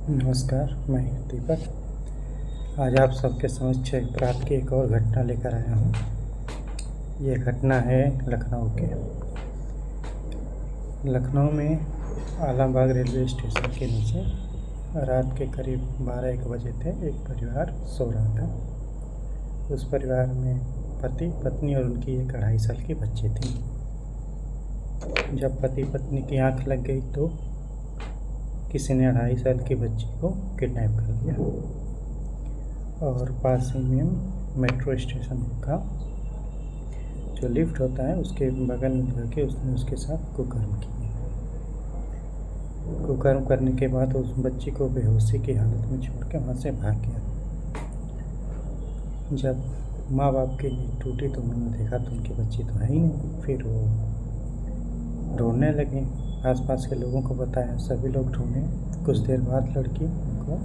नमस्कार, मैं दीपक। आज आप सबके समक्ष एक रात की एक और घटना लेकर आया हूँ। ये घटना है लखनऊ के। लखनऊ में आलमबाग रेलवे स्टेशन के नीचे रात के करीब 12-1 बजे थे। एक परिवार सो रहा था। उस परिवार में पति पत्नी और उनकी एक 2.5 साल की बच्ची थी। जब पति पत्नी की आँख लग गई तो किसी ने 2.5 साल की बच्ची को किडनैप कर लिया और पास ही में मेट्रो स्टेशन का जो लिफ्ट होता है उसके बगल में जाके उसने उसके साथ कुकर्म किया। कुकर्म करने के बाद उस बच्ची को बेहोशी की हालत में छोड़ के वहाँ से भाग गया। जब माँ बाप की नींद टूटी तो उन्होंने देखा तो उनकी बच्ची तो है ही नहीं। फिर वो ढूंढने लगे, आसपास के लोगों को बताया, सभी लोग ढूंढे। कुछ देर बाद लड़की उनको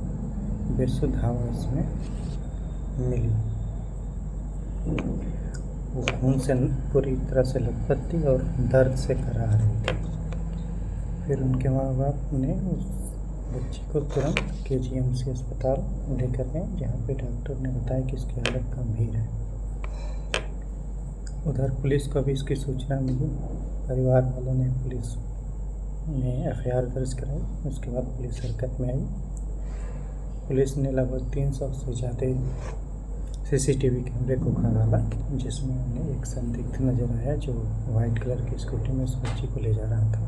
बेसुध हालत में मिली। वो खून से पूरी तरह से लथपथ थी और दर्द से करा रही थी। फिर उनके माँ बाप ने उस बच्ची को तुरंत KGMC अस्पताल लेकर गए, जहाँ पे डॉक्टर ने बताया कि इसकी हालत गंभीर है। उधर पुलिस को भी इसकी सूचना मिली। परिवार वालों ने पुलिस में FIR दर्ज कराई। उसके बाद पुलिस हरकत में आई। पुलिस ने लगभग 300 से ज़्यादा CCTV कैमरे को खंगाला, जिसमें उन्हें एक संदिग्ध नज़र आया जो वाइट कलर की स्कूटी में उस बच्ची को ले जा रहा था।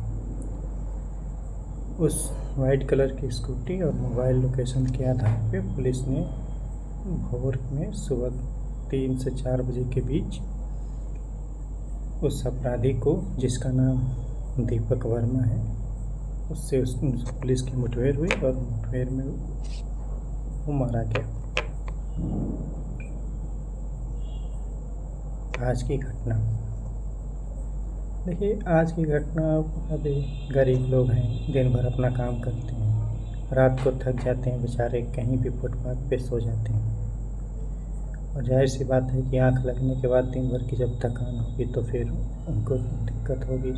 उस वाइट कलर की स्कूटी और मोबाइल लोकेशन के आधार पे पुलिस ने भोर में सुबह 3 से 4 बजे के बीच उस अपराधी को, जिसका नाम दीपक वर्मा है, उससे पुलिस की मुठभेड़ हुई और मुठभेड़ में वो मारा गया। आज की घटना देखिए। आज की घटना, अभी गरीब लोग हैं, दिन भर अपना काम करते हैं, रात को थक जाते हैं बेचारे, कहीं भी फुटपाथ पे सो जाते हैं। और जाहिर सी बात है कि आँख लगने के बाद दिन भर की जब थकान होगी तो फिर उनको दिक्कत होगी।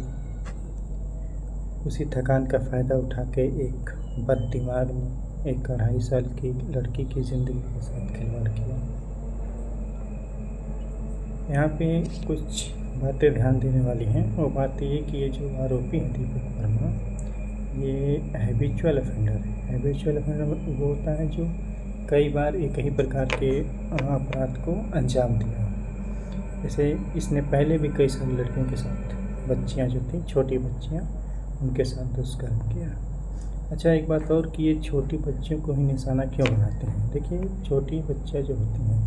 उसी थकान का फ़ायदा उठा के एक बददिमाग ने एक 2.5 साल की लड़की की ज़िंदगी के साथ खिलवाड़ किया। यहाँ पे कुछ बातें ध्यान देने वाली हैं। वो बात ये कि ये जो आरोपी है दीपक वर्मा, ये हैबिचुअल ऑफेंडर है। हैबिचुअल ऑफेंडर वो होता है जो कई बार एक ही प्रकार के अपराध को अंजाम दिया। जैसे इसने पहले भी कई सारी लड़कियों के साथ, बच्चियाँ जो थी, छोटी बच्चियाँ, उनके साथ दुष्कर्म किया। अच्छा, एक बात और कि ये छोटी बच्चियों को ही निशाना क्यों बनाते हैं? देखिए, छोटी बच्चियाँ जो होती हैं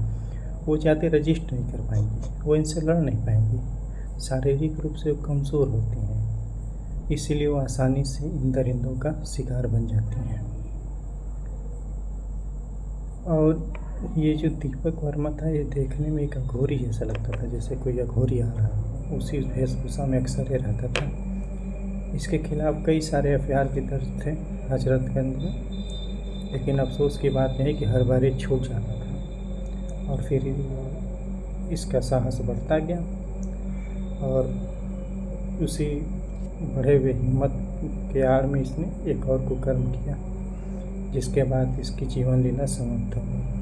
वो ज़्यादा रजिस्ट नहीं कर पाएंगी, वो इनसे लड़ नहीं पाएंगी, शारीरिक रूप से वो कमज़ोर होती हैं, इसीलिए वो आसानी से इन दरिंदों का शिकार बन जाती हैं। और ये जो दीपक वर्मा था, ये देखने में एक अघोरी जैसा लगता था, जैसे कोई अघोरी आ रहा हो। उसी वेशभूषा में अक्सर ये रहता था। इसके खिलाफ़ कई सारे FIR भी दर्ज थे हजरतगंज में, लेकिन अफसोस की बात यह है कि हर बार ये छूट जाता था। और फिर इसका साहस बढ़ता गया और उसी बढ़े हुए हिम्मत के आड़ में इसने एक और कुकर्म किया, जिसके बाद इसकी जीवन लीला समाप्त हो गई।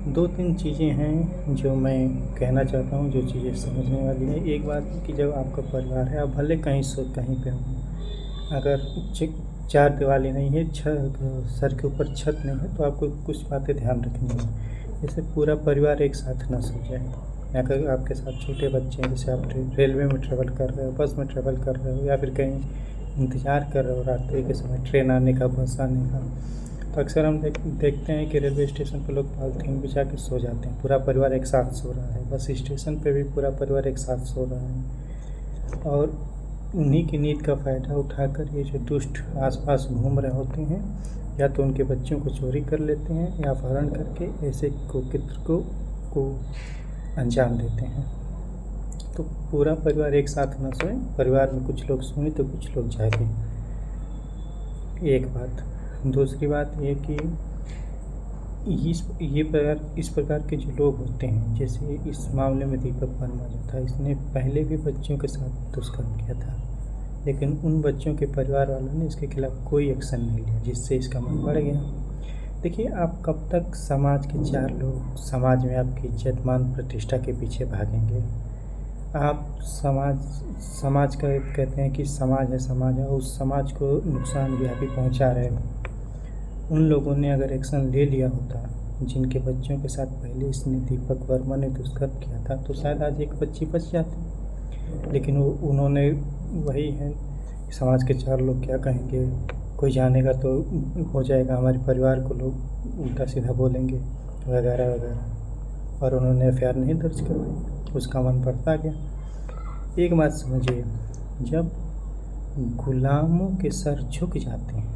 2-3 चीज़ें हैं जो मैं कहना चाहता हूँ, जो चीज़ें समझने वाली हैं। एक बात है कि जब आपका परिवार है, आप भले कहीं पे हो, अगर 4 दीवारी नहीं है, सर के ऊपर छत नहीं है, तो आपको कुछ बातें ध्यान रखनी है। जैसे पूरा परिवार एक साथ ना सो जाए। अगर आपके साथ छोटे बच्चे हैं, जैसे आप रेलवे में ट्रेवल कर रहे हो, बस में ट्रेवल कर रहे हो, या फिर कहीं इंतज़ार कर रहे हो रात्रि के समय ट्रेन आने का, बस आने का, तो अक्सर हम देखते हैं कि रेलवे स्टेशन पर लोग पॉलीथीन बिछा के सो जाते हैं। पूरा परिवार एक साथ सो रहा है। बस स्टेशन पे भी पूरा परिवार एक साथ सो रहा है और उन्हीं की नींद का फ़ायदा उठाकर ये जो दुष्ट आसपास घूम रहे होते हैं, या तो उनके बच्चों को चोरी कर लेते हैं या अपहरण करके ऐसे कुकृत्य को अंजाम देते हैं। तो पूरा परिवार एक साथ ना सोए, परिवार में कुछ लोग सोएं तो कुछ लोग जागें। एक बात। दूसरी बात ये कि इस प्रकार के जो लोग होते हैं, जैसे इस मामले में दीपक वर्मा जो था, इसने पहले भी बच्चियों के साथ दुष्कर्म किया था। लेकिन उन बच्चों के परिवार वालों ने इसके खिलाफ कोई एक्शन नहीं लिया, जिससे इसका मन बढ़ गया। देखिए, आप कब तक समाज के 4 लोग समाज में आपकी इज्जत मान प्रतिष्ठा के पीछे भागेंगे। आप समाज का कहते हैं कि समाज है, उस समाज को नुकसान भी आप ही पहुँचा रहे हो। उन लोगों ने अगर एक्शन ले लिया होता, जिनके बच्चों के साथ पहले इसने दीपक वर्मा ने दुष्कर्म किया था, तो शायद आज एक बच्ची बच जाती। लेकिन उन्होंने वही है, समाज के 4 लोग क्या कहेंगे, कोई जानेगा तो हो जाएगा, हमारे परिवार को लोग उल्टा सीधा बोलेंगे वगैरह वगैरह, और उन्होंने एफआईआर नहीं दर्ज करवाई, उसका मन बढ़ता गया। एक बात समझिए, जब गुलामों के सर झुक जाते हैं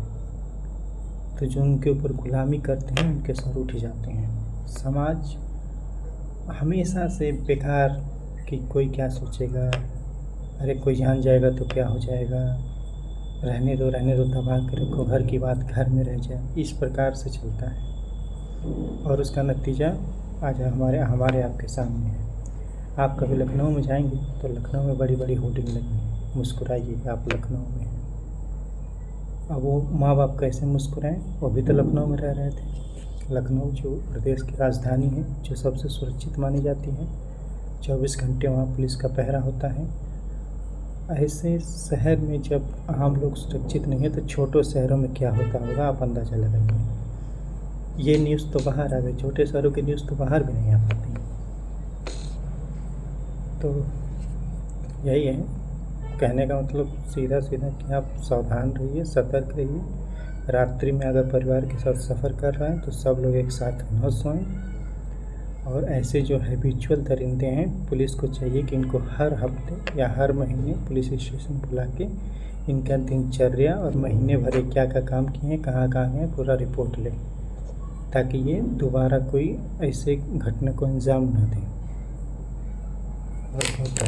तो जो उनके ऊपर गुलामी करते हैं उनके सर उठ जाते हैं। समाज हमेशा से बेकार कि कोई क्या सोचेगा, अरे कोई जान जाएगा तो क्या हो जाएगा, रहने दो दबा के रखो, घर की बात घर में रह जाए, इस प्रकार से चलता है। और उसका नतीजा आज हमारे आपके सामने है। आप कभी लखनऊ में जाएंगे तो लखनऊ में बड़ी बड़ी होर्डिंग लगी है, मुस्कुराइए, आप लखनऊ में हैं। अब वो माँ बाप कैसे मुस्कुराएं, वो भी तो लखनऊ में रह रहे थे। लखनऊ जो प्रदेश की राजधानी है, जो सबसे सुरक्षित मानी जाती है, 24 घंटे वहाँ पुलिस का पहरा होता है। ऐसे शहर में जब आम लोग सुरक्षित नहीं है तो छोटे शहरों में क्या होता होगा, आप अंदाज़ा लगाइए। ये न्यूज़ तो बाहर आ गई, छोटे शहरों की न्यूज़ तो बाहर भी नहीं आ पाती। तो यही है कहने का मतलब, सीधा कि आप सावधान रहिए, सतर्क रहिए। रात्रि में अगर परिवार के साथ सफ़र कर रहे हैं तो सब लोग एक साथ न सोएं। और ऐसे जो हैबिचुअल दरिंदे हैं, पुलिस को चाहिए कि इनको हर हफ्ते या हर महीने पुलिस स्टेशन बुला के इनका दिनचर्या और महीने भर क्या क्या काम किए हैं, कहाँ गए, पूरा रिपोर्ट लें, ताकि ये दोबारा कोई ऐसे घटना को अंजाम न दें। और बहुत